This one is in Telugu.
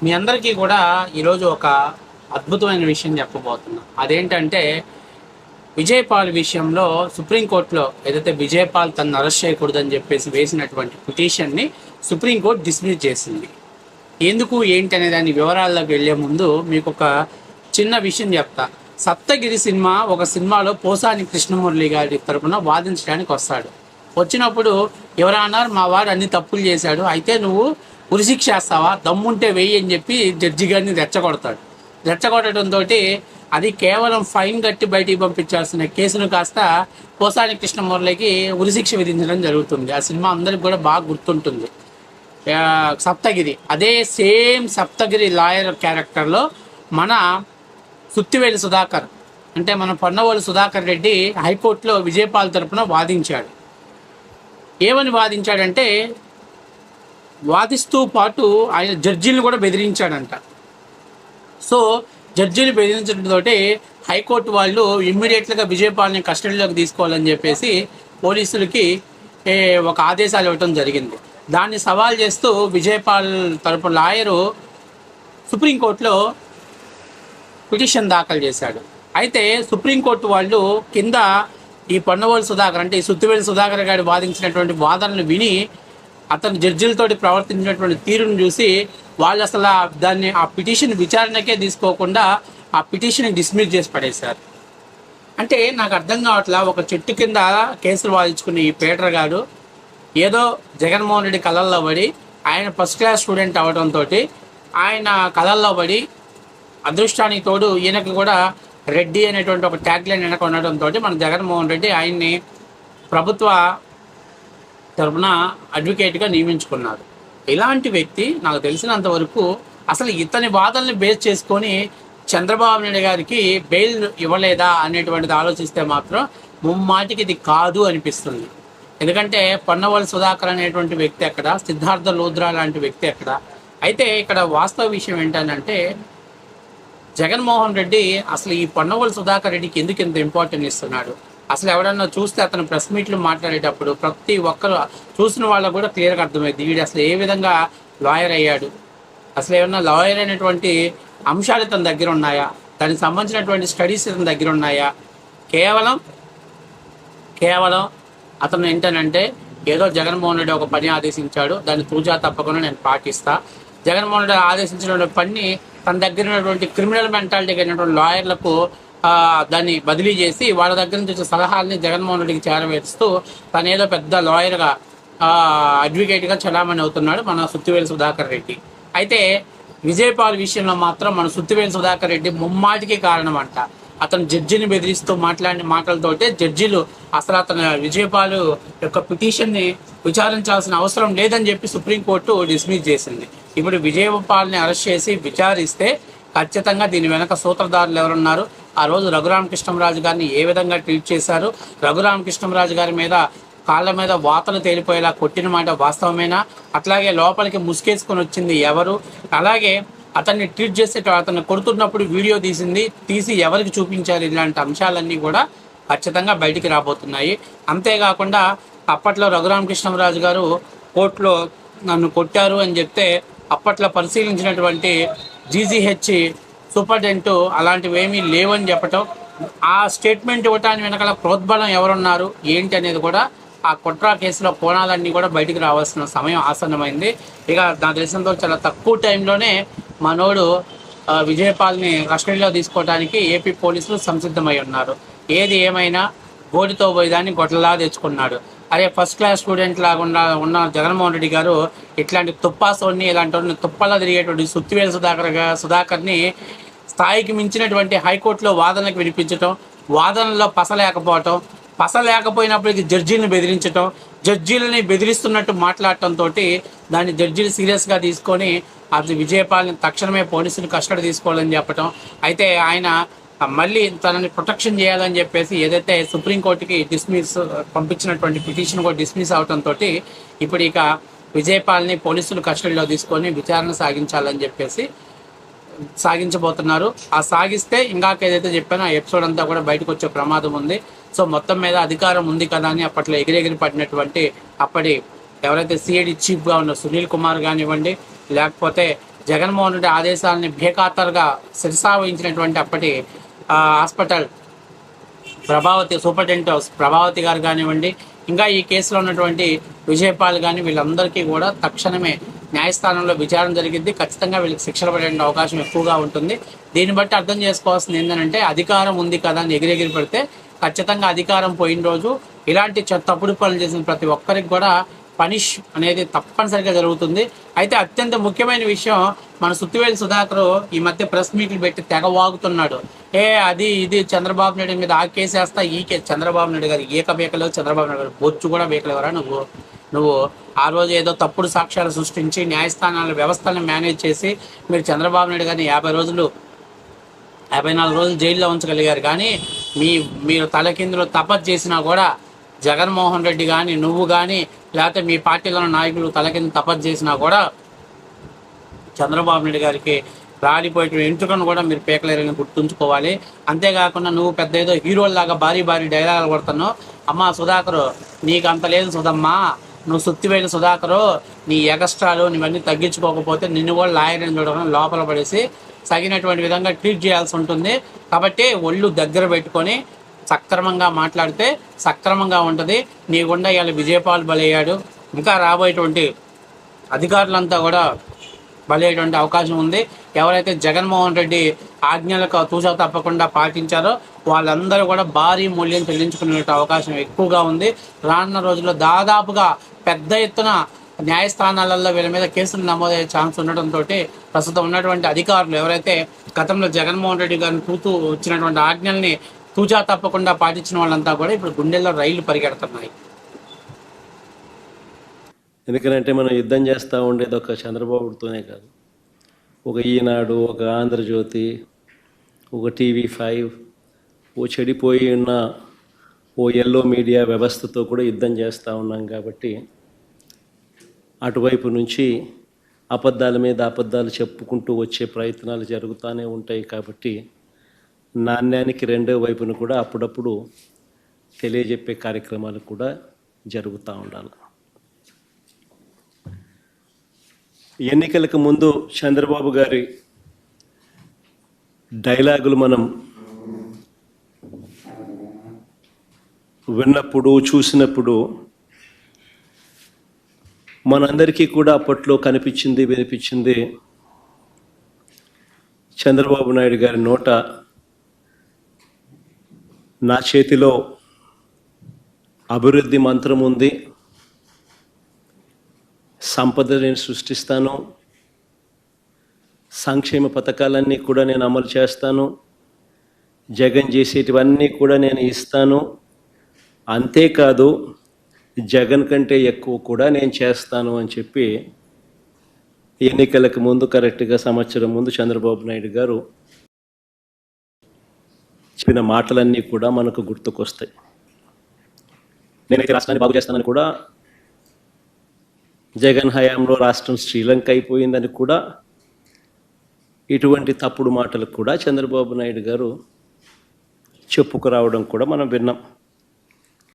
మీ అందరికీ కూడా ఈరోజు ఒక అద్భుతమైన విషయం చెప్పబోతున్నా. అదేంటంటే విజయపాల్ విషయంలో సుప్రీంకోర్టులో ఏదైతే విజయపాల్ తను అరెస్ట్ చేయకూడదని చెప్పేసి వేసినటువంటి పిటిషన్ని సుప్రీంకోర్టు డిస్మిస్ చేసింది. ఎందుకు ఏంటి అనే దాని వివరాల్లోకి వెళ్లే ముందు మీకు ఒక చిన్న విషయం చెప్తా. సప్తగిరి సినిమా ఒక సినిమాలో పోసాని కృష్ణమురళి గారి తరపున వాదించడానికి వస్తాడు. వచ్చినప్పుడు ఎవరా అన్నారు, మా వాడు అన్ని తప్పులు చేశాడు, అయితే నువ్వు ఉరిశిక్ష వేస్తావా, దమ్ముంటే వెయ్యి అని చెప్పి జడ్జి గారిని రెచ్చగొడతాడు. రెచ్చగొట్టడంతో అది కేవలం ఫైన్ కట్టి బయటికి పంపించాల్సిన కేసును కాస్త పోసాని కృష్ణమురళికి ఉరిశిక్ష విధించడం జరుగుతుంది. ఆ సినిమా అందరికి కూడా బాగా గుర్తుంటుంది. సప్తగిరి, అదే సేమ్ సప్తగిరి లాయర్ క్యారెక్టర్లో మన సుత్తివేలి సుధాకర్ అంటే మన పొన్నవోలు సుధాకర్ రెడ్డి హైకోర్టులో విజయపాల్ తరపున వాదించాడు. ఏమని వాదించాడంటే, వాదిస్తూ పాటు ఆయన జడ్జిని కూడా బెదిరించాడంట. సో జడ్జిని బెదిరించడంతో హైకోర్టు వాళ్ళు ఇమ్మీడియట్గా విజయపాల్ని కస్టడీలోకి తీసుకోవాలని చెప్పేసి పోలీసులకి ఒక ఆదేశాలు ఇవ్వడం జరిగింది. దాన్ని సవాల్ చేస్తూ విజయపాల్ తరపు లాయరు సుప్రీంకోర్టులో పిటిషన్ దాఖలు చేశాడు. అయితే సుప్రీంకోర్టు వాళ్ళు కింద ఈ పొన్నవోలు సుధాకర్ అంటే ఈ సుత్తివేలి సుధాకర్ గారి వాదించినటువంటి వాదనలు విని అతను జడ్జిలతోటి ప్రవర్తించినటువంటి తీరును చూసి వాళ్ళు అసలు దాన్ని ఆ పిటిషన్ విచారణకే తీసుకోకుండా ఆ పిటిషన్ డిస్మిస్ చేసి పడేశారు. అంటే నాకు అర్థం కావట్లా, ఒక చెట్టు కింద కేసులు వాదించుకున్న ఈ పీటర్ గారు ఏదో జగన్మోహన్ రెడ్డి కళల్లో పడి, ఆయన ఫస్ట్ క్లాస్ స్టూడెంట్ అవడంతో ఆయన కళల్లో పడి అదృష్టానికి తోడు ఈయనకి కూడా రెడ్డి అనేటువంటి ఒక ట్యాగ్ లైన్ వెనక ఉండటంతో మన జగన్మోహన్ రెడ్డి ఆయన్ని ప్రభుత్వ తరఫున అడ్వకేట్గా నియమించుకున్నారు. ఇలాంటి వ్యక్తి నాకు తెలిసినంత వరకు అసలు ఇతని వాదనని బేస్ చేసుకొని చంద్రబాబు నాయుడు గారికి బెయిల్ ఇవ్వలేదా అనేటువంటిది ఆలోచిస్తే మాత్రం ముమ్మాటికి ఇది కాదు అనిపిస్తుంది. ఎందుకంటే పొన్నవోలు సుధాకర్ అనేటువంటి వ్యక్తి ఎక్కడ, సిద్ధార్థ లోద్రా లాంటి వ్యక్తి ఎక్కడ. అయితే ఇక్కడ వాస్తవ విషయం ఏంటంటే, జగన్మోహన్ రెడ్డి అసలు ఈ పొన్నవోలు సుధాకర్ రెడ్డికి ఎందుకు ఇంత ఇంపార్టెన్స్ ఇస్తున్నాడు? అసలు ఎవడన్నా చూస్తే అతను ప్రెస్ మీట్లు మాట్లాడేటప్పుడు ప్రతి ఒక్కరు చూసిన వాళ్ళకు కూడా క్లియర్గా అర్థమైంది వీడు అసలు ఏ విధంగా లాయర్ అయ్యాడు, అసలు ఏమన్నా లాయర్ అనేటువంటి అంశాలు తన దగ్గర ఉన్నాయా, దానికి సంబంధించినటువంటి స్టడీస్ తన దగ్గర ఉన్నాయా? కేవలం అతను ఏంటనంటే ఏదో జగన్మోహన్ రెడ్డి ఒక పని ఆదేశించాడు, దాన్ని తూచా తప్పకుండా నేను పాటిస్తా, జగన్మోహన్ రెడ్డి ఆదేశించినటువంటి పని తన దగ్గర ఉన్నటువంటి క్రిమినల్ మెంటాలిటీ అయినటువంటి లాయర్లకు దాన్ని బదిలీ చేసి వాళ్ళ దగ్గర నుంచి వచ్చే సలహాలని జగన్మోహన్ రెడ్డికి చేరవేస్తూ తను ఏదో పెద్ద లాయర్గా అడ్వకేట్గా చలామణి అవుతున్నాడు మన సుత్తివేలి సుధాకర్ రెడ్డి. అయితే విజయపాల్ విషయంలో మాత్రం మన సుత్తివేలి సుధాకర్ రెడ్డి ముమ్మాటికి కారణం అంట. అతను జడ్జిని బెదిరిస్తూ మాట్లాడిన మాటలతోటే జడ్జిలు అసలు అతను విజయపాల్ యొక్క పిటిషన్ని విచారించాల్సిన అవసరం లేదని చెప్పి సుప్రీంకోర్టు డిస్మిస్ చేసింది. ఇప్పుడు విజయపాల్ని అరెస్ట్ చేసి విచారిస్తే ఖచ్చితంగా దీని వెనక సూత్రధారులు ఎవరున్నారు, ఆ రోజు రఘురామకృష్ణంరాజు గారిని ఏ విధంగా ట్రీట్ చేశారు, రఘురామకృష్ణంరాజు గారి మీద కాళ్ళ మీద వాతలు తేలిపోయేలా కొట్టిన మాట వాస్తవమేనా, అట్లాగే లోపలికి ముసుకేసుకొని వచ్చింది ఎవరు, అలాగే అతన్ని ట్రీట్ చేసే అతన్ని కొడుతున్నప్పుడు వీడియో తీసి ఎవరికి చూపించారు, ఇలాంటి అంశాలన్నీ కూడా ఖచ్చితంగా బయటికి రాబోతున్నాయి. అంతేకాకుండా అప్పట్లో రఘురామకృష్ణంరాజు గారు కోర్టులో నన్ను కొట్టారు అని చెప్తే అప్పట్లో పరిశీలించినటువంటి జీజీహెచ్ సూపరింటెండెంట్ అలాంటివి ఏమీ లేవని చెప్పటం, ఆ స్టేట్మెంట్ ఇవ్వటానికి వెనకాల ప్రోద్బలం ఎవరున్నారు ఏంటి అనేది కూడా ఆ కుట్రా కేసులో కోణాలన్నీ కూడా బయటికి రావాల్సిన సమయం ఆసన్నమైంది. ఇక నాకు తెలిసినంత చాలా తక్కువ టైంలోనే మనోడు విజయపాల్ని కస్టడీలో తీసుకోవడానికి ఏపీ పోలీసులు సంసిద్ధమై ఉన్నారు. ఏది ఏమైనా గోడితో పోయేదాన్ని గొడ్లలా తెచ్చుకున్నాడు. అరే ఫస్ట్ క్లాస్ స్టూడెంట్ లాగా ఉన్న జగన్మోహన్ రెడ్డి గారు ఇట్లాంటి తుప్పాసోని ఇలాంటి తుప్పలా తిరిగేటువంటి సుత్తివేలి సుధాకర్ని స్థాయికి మించినటువంటి హైకోర్టులో వాదనకు వినిపించటం, వాదనలో పస లేకపోయినప్పటికీ జడ్జీలను బెదిరించటం, జడ్జీలని బెదిరిస్తున్నట్టు మాట్లాడటంతో దాన్ని జడ్జీలు సీరియస్గా తీసుకొని అది విజయపాల్ని తక్షణమే పోలీసులు కస్టడీ తీసుకోవాలని చెప్పటం. అయితే ఆయన మళ్ళీ తనని ప్రొటెక్షన్ చేయాలని చెప్పేసి ఏదైతే సుప్రీంకోర్టుకి పంపించినటువంటి పిటిషన్ కూడా డిస్మిస్ అవడంతో ఇప్పుడు ఇక విజయపాల్ని పోలీసులు కస్టడీలో తీసుకొని విచారణ సాగించాలని చెప్పేసి సాగించబోతున్నారు. ఆ సాగిస్తే ఇందాక ఏదైతే చెప్పానో ఆ ఎపిసోడ్ అంతా కూడా బయటకు వచ్చే ప్రమాదం ఉంది. సో మొత్తం మీద అధికారం ఉంది కదా అని అప్పట్లో ఎగిరెగిరి పడినటువంటి అప్పటి ఎవరైతే సిఐడి చీఫ్గా ఉన్న సునీల్ కుమార్ కానివ్వండి, లేకపోతే జగన్మోహన్ రెడ్డి ఆదేశాలని బేఖాతరుగా శిరసావహించినటువంటి అప్పటి హాస్పిటల్ ప్రభావతి సూపరింటెండెంట్ ప్రభావతి గారు కానివ్వండి, ఇంకా ఈ కేసులో ఉన్నటువంటి విజయపాల్ కానీ వీళ్ళందరికీ కూడా తక్షణమే న్యాయస్థానంలో విచారణ జరిగింది. ఖచ్చితంగా వీళ్ళకి శిక్షలు పడే అవకాశం ఎక్కువగా ఉంటుంది. దీన్ని బట్టి అర్థం చేసుకోవాల్సింది ఏంటంటే, అధికారం ఉంది కదా అని ఎగిరెగిరి పెడితే ఖచ్చితంగా అధికారం పోయిన రోజు ఇలాంటి తప్పుడు పనులు చేసిన ప్రతి ఒక్కరికి కూడా పనిష్ అనేది తప్పనిసరిగా జరుగుతుంది. అయితే అత్యంత ముఖ్యమైన విషయం, మన సుత్తివేలు సుధాకర్ ఈ మధ్య ప్రెస్ మీట్లు పెట్టి తెగ వాగుతున్నాడు. అది ఇది చంద్రబాబు నాయుడు మీద ఆ కేసు వేస్తా, ఈ కేసు చంద్రబాబు నాయుడు గారు బీకలేవు, చంద్రబాబు నాయుడు గారు బొచ్చు కూడా బీకలేవరా నువ్వు ఆ రోజు ఏదో తప్పుడు సాక్ష్యాలు సృష్టించి న్యాయస్థానాల వ్యవస్థలను మేనేజ్ చేసి మీరు చంద్రబాబు నాయుడు గారిని 54 రోజులు జైల్లో ఉంచగలిగారు. కానీ మీరు తలకిందులో తపస్సు చేసినా కూడా జగన్మోహన్ రెడ్డి కానీ నువ్వు కానీ లేకపోతే మీ పార్టీలో నాయకులు తలకింద తపస్సు చేసినా కూడా చంద్రబాబు నాయుడు గారికి రాలిపోయేటువంటి ఎంట్రుకను కూడా మీరు పీకలేరని గుర్తుంచుకోవాలి. అంతేకాకుండా నువ్వు పెద్ద ఏదో హీరోల్లాగా భారీ డైలాగులు కొడుతున్నావు. అమ్మ సుధాకర్, నీకు అంత లేదు సుధమ్మా, నువ్వు సుత్తివేలు సుధాకరు, నీ ఎగస్ట్రాలు నీవన్నీ తగ్గించుకోకపోతే నిన్ను కూడా లాయర్ని చూడడం లోపల పడేసి తగినటువంటి విధంగా ట్రీట్ చేయాల్సి ఉంటుంది. కాబట్టి ఒళ్ళు దగ్గర పెట్టుకొని సక్రమంగా మాట్లాడితే సక్రమంగా ఉంటుంది. నీ గుండా ఇవాళ విజయపాల్ బలయ్యాడు, ఇంకా రాబోయేటువంటి అధికారులంతా కూడా బలయ్యేటువంటి అవకాశం ఉంది. ఎవరైతే జగన్మోహన్ రెడ్డి ఆజ్ఞలకు తూచా తప్పకుండా పాటించారో వాళ్ళందరూ కూడా భారీ మూల్యం చెల్లించుకునే అవకాశం ఎక్కువగా ఉంది. రానున్న రోజుల్లో దాదాపుగా పెద్ద ఎత్తున న్యాయస్థానాలలో వీళ్ళ మీద కేసులు నమోదయ్యే ఛాన్స్ ఉండడంతో ప్రస్తుతం ఉన్నటువంటి అధికారులు ఎవరైతే గతంలో జగన్మోహన్ రెడ్డి గారిని వచ్చినటువంటి ఆజ్ఞల్ని తూచా తప్పకుండా పాటించిన వాళ్ళంతా కూడా ఇప్పుడు గుండెల్లో రైళ్లు పరిగెడుతున్నాయి. ఎందుకంటే మనం యుద్ధం చేస్తూ ఉండేది ఒక చంద్రబాబుతోనే కాదు, ఒక ఈనాడు, ఒక ఆంధ్రజ్యోతి, ఒక TV5, ఓ చెడిపోయి ఉన్న ఓ ఎల్లో మీడియా వ్యవస్థతో కూడా యుద్ధం చేస్తూ ఉన్నాం. కాబట్టి అటువైపు నుంచి అబద్ధాల మీద అబద్ధాలు చెప్పుకుంటూ వచ్చే ప్రయత్నాలు జరుగుతూనే ఉంటాయి. కాబట్టి నాణ్యానికి రెండో వైపును కూడా అప్పుడప్పుడు తెలియజెప్పే కార్యక్రమాలు కూడా జరుగుతూ ఉండాలి. ఎన్నికలకు ముందు చంద్రబాబు గారి డైలాగులు మనం విన్నప్పుడు చూసినప్పుడు మనందరికీ కూడా అప్పట్లో కనిపించింది వినిపించింది, చంద్రబాబు నాయుడు గారి నోట నా చేతిలో అభివృద్ధి మంత్రం ఉంది, సంపద నేను సృష్టిస్తాను, సంక్షేమ పథకాలన్నీ కూడా నేను అమలు చేస్తాను, జగన్ చేసేటివన్నీ కూడా నేను ఇస్తాను, అంతేకాదు జగన్ కంటే ఎక్కువ కూడా నేను చేస్తాను అని చెప్పి ఎన్నికలకు ముందు కరెక్ట్గా సంవత్సరం ముందు చంద్రబాబు నాయుడు గారు చెప్పిన మాటలన్నీ కూడా మనకు గుర్తుకొస్తాయి. నేనైతే రాష్ట్రాన్ని బాగు చేస్తానని కూడా, జగన్ హయాంలో రాష్ట్రం శ్రీలంక అయిపోయిందని కూడా, ఇటువంటి తప్పుడు మాటలు కూడా చంద్రబాబు నాయుడు గారు చెప్పుకురావడం కూడా మనం విన్నాం.